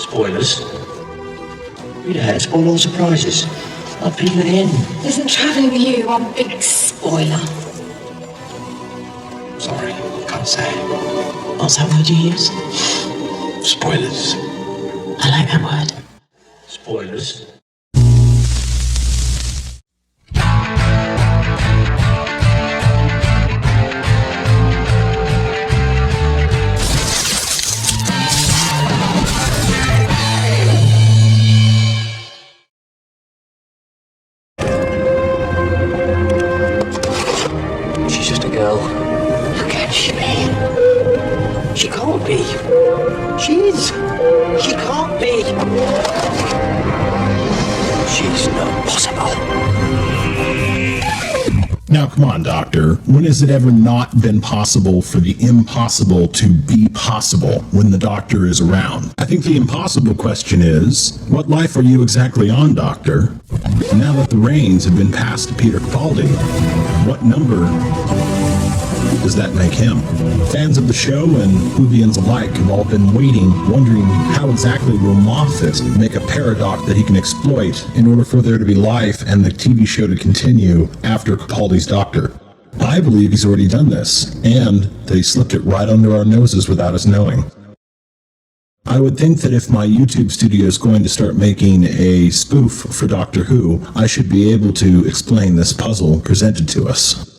Spoilers. Read ahead, spoil all the surprises. I'll peel it in. Isn't travelling with you one big spoiler? Sorry, can't say. What's that word you use? Spoilers. I like that word. Spoilers. She's just a girl. How can she be? She can't be. She is. She can't be. She's not possible. Now, come on, Doctor. When has it ever not been possible for the impossible to be possible when the Doctor is around? I think the impossible question is, what life are you exactly on, Doctor? Now that the reins have been passed to Peter Capaldi, what number does that make him? Fans of the show and Whovians alike have all been waiting, wondering how exactly will Moffat make a paradox that he can exploit in order for there to be life and the TV show to continue after Capaldi's Doctor. I believe he's already done this, and that he slipped it right under our noses without us knowing. I would think that if my YouTube studio is going to start making a spoof for Doctor Who, I should be able to explain this puzzle presented to us.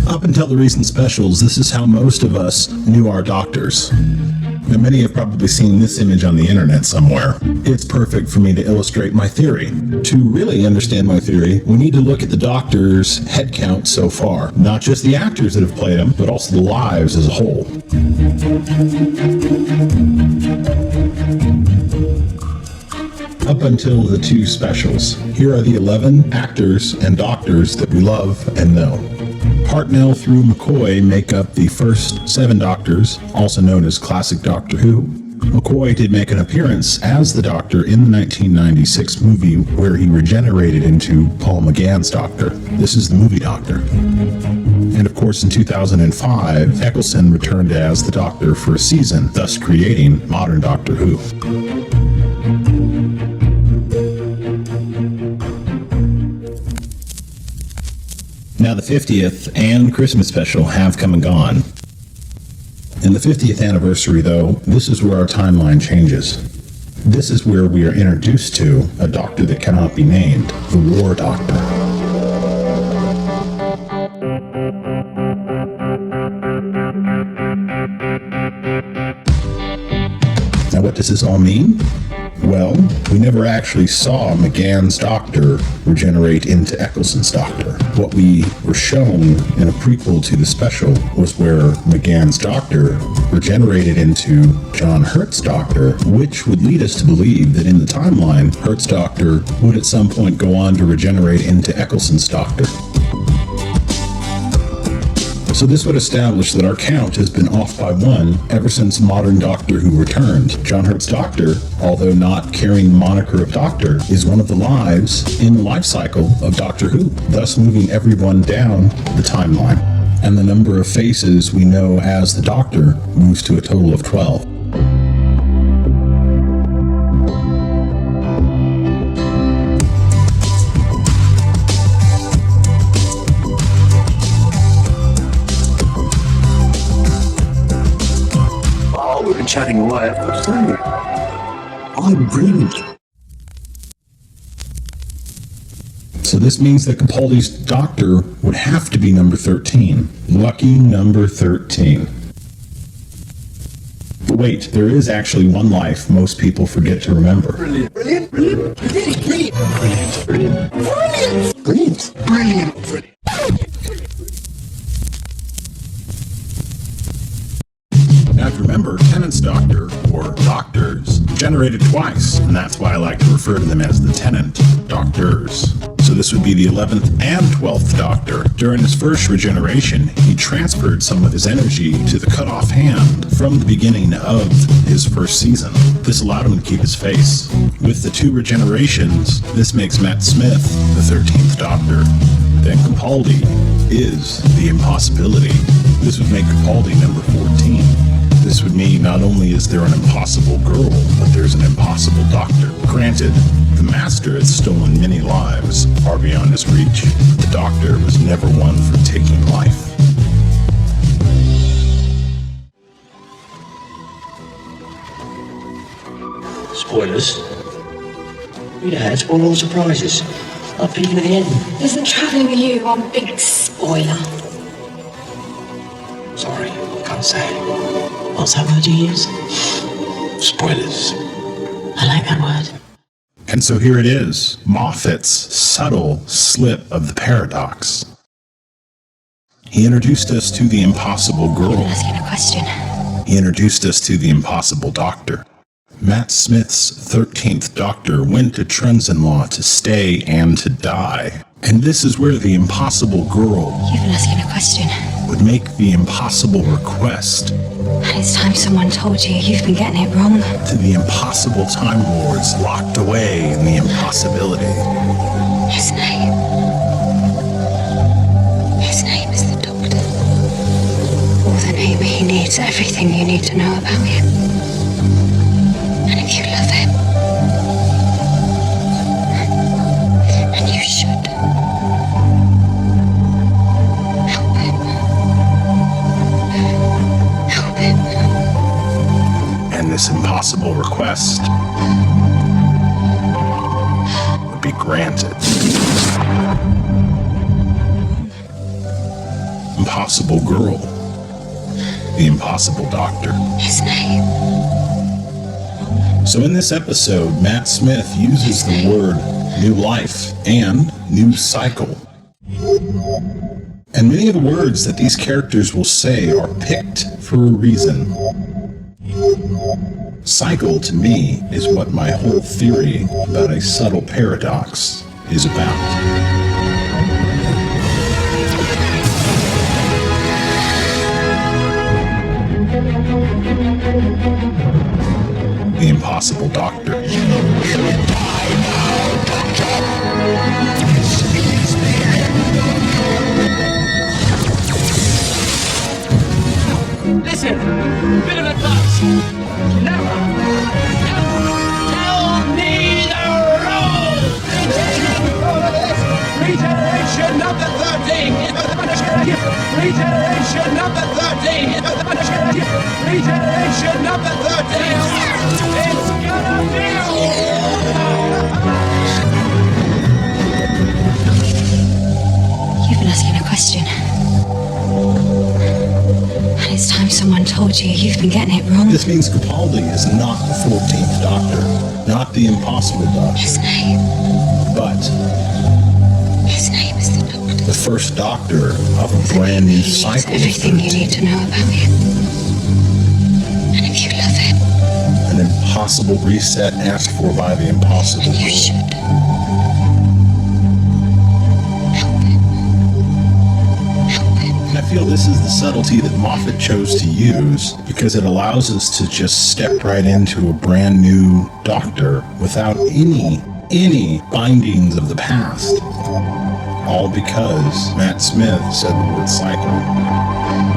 Up until the recent specials, this is how most of us knew our doctors. Now, many have probably seen this image on the internet somewhere. It's perfect for me to illustrate my theory. To really understand my theory, we need to look at the Doctor's head count so far. Not just the actors that have played him, but also the lives as a whole. Up until the two specials, here are the 11 actors and doctors that we love and know. Hartnell through McCoy make up the first 7 Doctors, also known as Classic Doctor Who. McCoy did make an appearance as the Doctor in the 1996 movie where he regenerated into Paul McGann's Doctor. This is the movie Doctor. And of course in 2005, Eccleston returned as the Doctor for a season, thus creating modern Doctor Who. Now the 50th and Christmas special have come and gone. In the 50th anniversary, though, this is where our timeline changes. This is where we are introduced to a Doctor that cannot be named, the War Doctor. Now what does this all mean? Well, we never actually saw McGann's Doctor regenerate into Eccleston's Doctor. What we were shown in a prequel to the special was where McGann's Doctor regenerated into John Hurt's Doctor, which would lead us to believe that in the timeline, Hurt's Doctor would at some point go on to regenerate into Eccleston's Doctor. So this would establish that our count has been off by 1 ever since modern Doctor Who returned. John Hurt's Doctor, although not carrying the moniker of Doctor, is one of the lives in the life cycle of Doctor Who, thus moving everyone down the timeline. And the number of faces we know as the Doctor moves to a total of 12. Chatting away. I'm brilliant. So this means that Capaldi's Doctor would have to be number 13. Lucky number 13. But wait, there is actually one life most people forget to remember. Brilliant, brilliant, brilliant, brilliant, brilliant, brilliant, brilliant, brilliant, brilliant, brilliant, brilliant. Now, if you remember, Tennant's Doctor, or Doctors, generated twice, and that's why I like to refer to them as the Tennant Doctors. So this would be the 11th and 12th Doctor. During his first regeneration, he transferred some of his energy to the cut-off hand from the beginning of his first season. This allowed him to keep his face. With the 2 regenerations, this makes Matt Smith the 13th Doctor. Then Capaldi is the impossibility. This would make Capaldi number 14. This would mean not only is there an impossible girl, but there's an impossible doctor. Granted, the Master had stolen many lives, far beyond his reach, but the Doctor was never one for taking life. Spoilers. Read ahead, spoil all the surprises. Not peeking at the end. Isn't traveling with you one big spoiler? Sorry, can't say. What's that word you use? Spoilers. I like that word. And so here it is, Moffat's subtle slip of the paradox. He introduced us to the impossible girl. I'm asking a question. He introduced us to the impossible doctor. Matt Smith's 13th Doctor went to Trunzenlaw to stay and to die. And this is where the impossible girl You've been asking a question. would make the impossible request And it's time someone told you you've been getting it wrong. to the impossible Time Lords locked away in the impossibility. His name. His name is the Doctor. Or the name he needs everything you need to know about him. And if you love him, and you should, help him. Help him. And this impossible request would be granted. Impossible girl. The impossible doctor. His name. So in this episode, Matt Smith uses the word new life and new cycle. And many of the words that these characters will say are picked for a reason. Cycle, to me, is what my whole theory about a subtle paradox is about. The Impossible Doctor. Listen, bit of advice. Never, ever tell me the rules. Regeneration number 13. Regeneration number 13. Regeneration number 13. It's gonna be. You've been asking a question. And it's time someone told you you've been getting it wrong. This means Capaldi is not the 14th Doctor, not the Impossible Doctor, His name. but His name is the Doctor. the first Doctor of a brand new He needs cycle. everything you need to know about him. And if you love him, An impossible reset asked for by the impossible you girl. should. Help him. Help him. And I feel this is the subtlety that Moffat chose to use because it allows us to just step right into a brand new Doctor without any bindings of the past. All because Matt Smith said the word cycle.